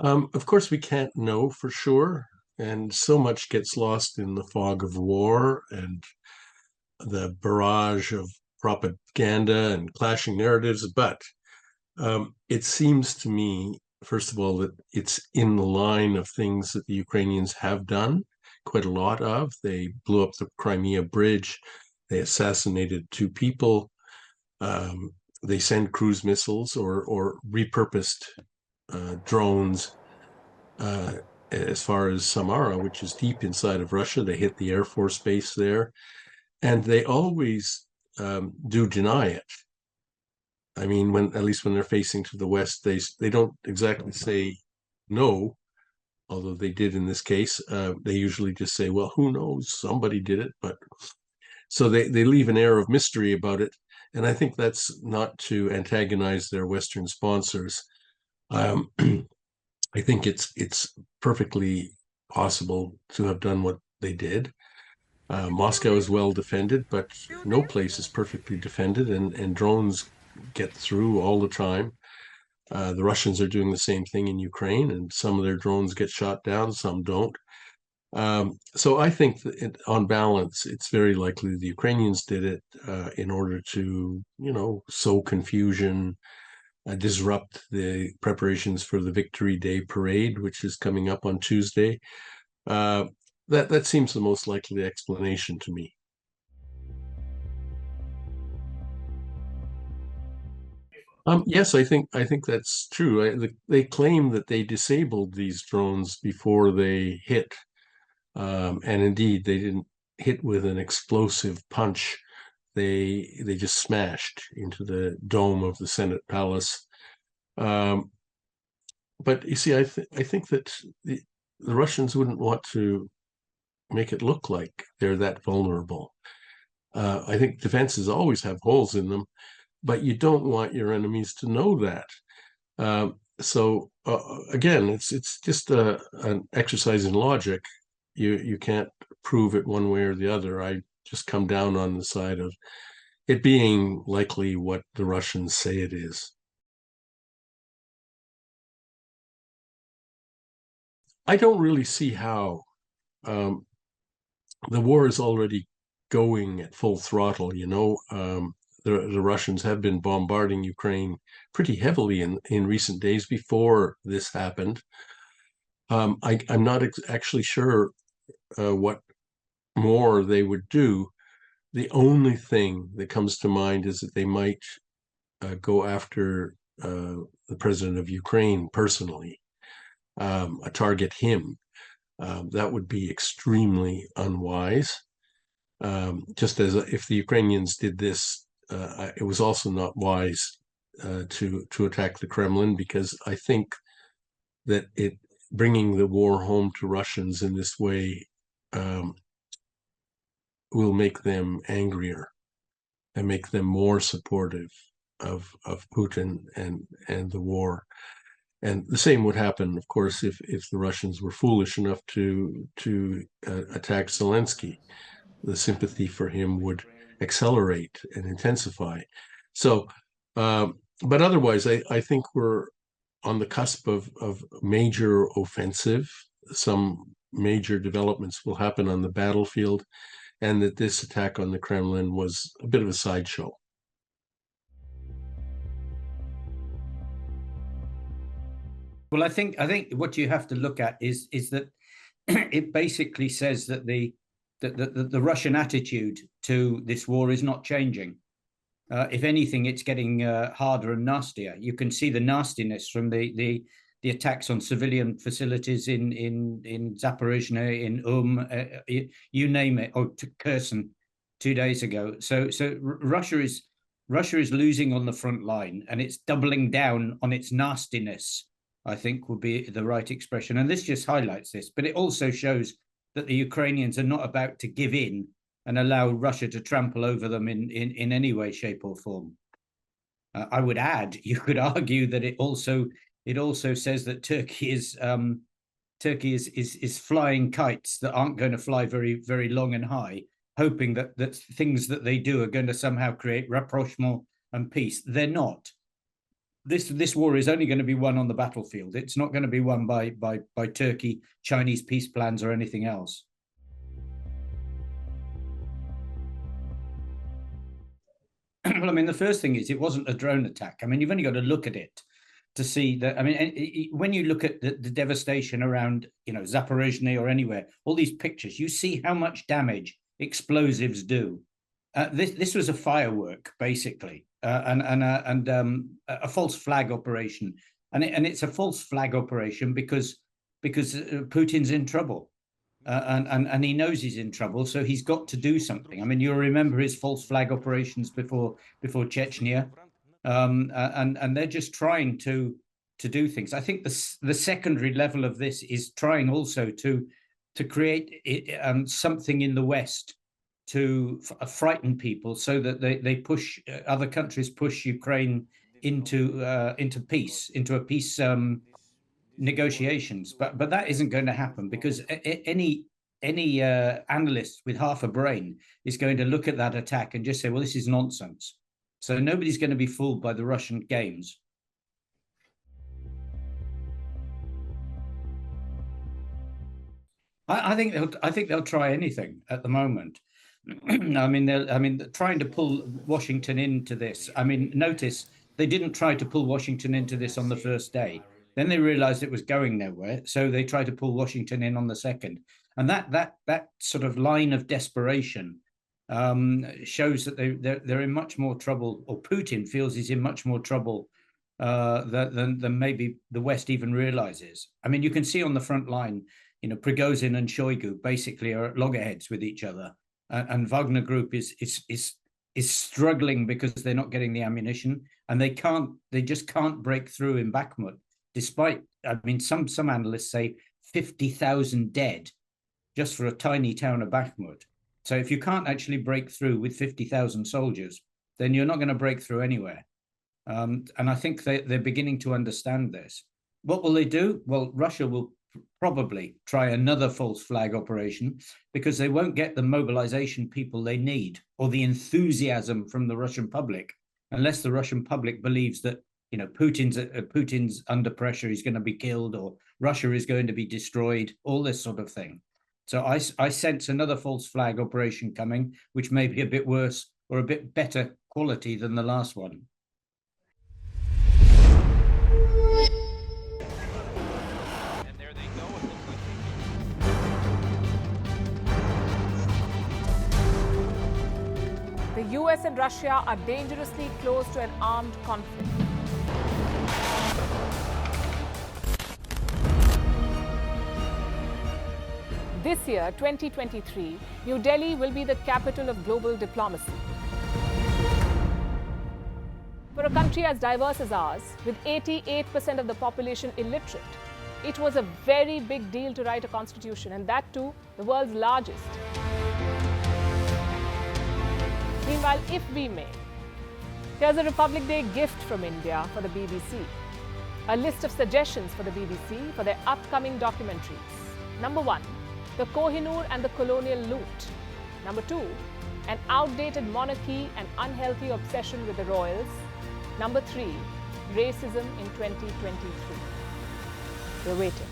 Of course, we can't know for sure, and so much gets lost in the fog of war and the barrage of propaganda and clashing narratives. But it seems to me, first of all, that it's in the line of things that the Ukrainians have done quite a lot of. They blew up the Crimea bridge, they assassinated two people, um, they send cruise missiles or repurposed drones as far as Samara, which is deep inside of Russia. They hit the Air Force base there, and they always do deny it. I mean, when at least when they're facing to the west, they don't exactly say no, although they did in this case. They usually just say, "Well, who knows? Somebody did it." But so they leave an air of mystery about it, and I think that's not to antagonize their Western sponsors. Um, I think it's perfectly possible to have done what they did. Moscow is well defended, but no place is perfectly defended, and drones get through all the time. The Russians are doing the same thing in Ukraine, and some of their drones get shot down, some don't. So I think that on balance, it's very likely the Ukrainians did it in order to, sow confusion, disrupt the preparations for the Victory Day parade, which is coming up on Tuesday. Uh, that seems the most likely explanation to me. Yes, I think that's true. They claim that they disabled these drones before they hit, and indeed they didn't hit with an explosive punch. They just smashed into the dome of the Senate Palace. Um, but you see, I think that the Russians wouldn't want to make it look like they're that vulnerable. I think defenses always have holes in them, but you don't want your enemies to know that. So again, it's just an exercise in logic. You can't prove it one way or the other. I just come down on the side of it being likely what the Russians say it is. I don't really see how. Um, the war is already going at full throttle. The Russians have been bombarding Ukraine pretty heavily in recent days before this happened. I'm not actually sure what more they would do. The only thing that comes to mind is that they might go after the president of Ukraine personally, target him. That would be extremely unwise. Just as if the Ukrainians did this, it was also not wise to attack the Kremlin, because I think that bringing the war home to Russians in this way will make them angrier and make them more supportive of Putin and the war. And the same would happen, of course, if the Russians were foolish enough to attack Zelensky. The sympathy for him would accelerate and intensify. So, but otherwise, I think we're on the cusp of major offensive. Some major developments will happen on the battlefield, and that this attack on the Kremlin was a bit of a sideshow. Well, I think what you have to look at is that it basically says that the Russian attitude to this war is not changing. If anything, it's getting harder and nastier. You can see the nastiness from the attacks on civilian facilities in Zaporizhzhia, in you name it, or to Kherson 2 days ago. So Russia is losing on the front line, and it's doubling down on its nastiness, I think would be the right expression. And this just highlights this, but it also shows that the Ukrainians are not about to give in and allow Russia to trample over them in any way, shape, or form. I would add, you could argue that it also says that Turkey is flying kites that aren't going to fly very, very long and high, hoping that things that they do are going to somehow create rapprochement and peace. They're not. this war is only going to be won on the battlefield. It's not going to be won by Turkey, Chinese peace plans, or anything else. Well, I mean, the first thing is it wasn't a drone attack. I mean, you've only got to look at it to see that. I mean, when you look at the devastation around, Zaporozhye or anywhere, all these pictures, you see how much damage explosives do. This was a firework, basically, and a false flag operation, and it's a false flag operation because Putin's in trouble. And he knows he's in trouble, so he's got to do something. I mean, you'll remember his false flag operations before Chechnya, and they're just trying to do things. I think the secondary level of this is trying also to create something in the West to frighten people, so that they push other countries push Ukraine into peace, into a peace negotiations, but that isn't going to happen, because any analyst with half a brain is going to look at that attack and just say, well, this is nonsense. So nobody's going to be fooled by the Russian games. I think they'll try anything at the moment. I mean, they're trying to pull Washington into this. I mean, notice they didn't try to pull Washington into this on the first day. Then they realized it was going nowhere, so they tried to pull Washington in on the second. And that sort of line of desperation shows that they're in much more trouble, or Putin feels he's in much more trouble than maybe the West even realizes. I mean, you can see on the front line, Prigozhin and Shoigu basically are at loggerheads with each other, and Wagner Group is struggling because they're not getting the ammunition, and they just can't break through in Bakhmut. Despite, I mean, some analysts say 50,000 dead just for a tiny town of Bakhmut. So if you can't actually break through with 50,000 soldiers, then you're not going to break through anywhere. And I think they're beginning to understand this. What will they do? Well, Russia will probably try another false flag operation, because they won't get the mobilization people they need, or the enthusiasm from the Russian public, unless the Russian public believes that Putin's under pressure, he's going to be killed, or Russia is going to be destroyed, all this sort of thing. So I sense another false flag operation coming, which may be a bit worse or a bit better quality than the last one. And there they go. The US and Russia are dangerously close to an armed conflict. This year, 2023, New Delhi will be the capital of global diplomacy. For a country as diverse as ours, with 88% of the population illiterate, it was a very big deal to write a constitution, and that too, the world's largest. Meanwhile, if we may, here's a Republic Day gift from India for the BBC. A list of suggestions for the BBC for their upcoming documentaries. Number 1, the Kohinoor and the colonial loot. Number 2, an outdated monarchy and unhealthy obsession with the royals. Number 3, racism in 2023. We're waiting.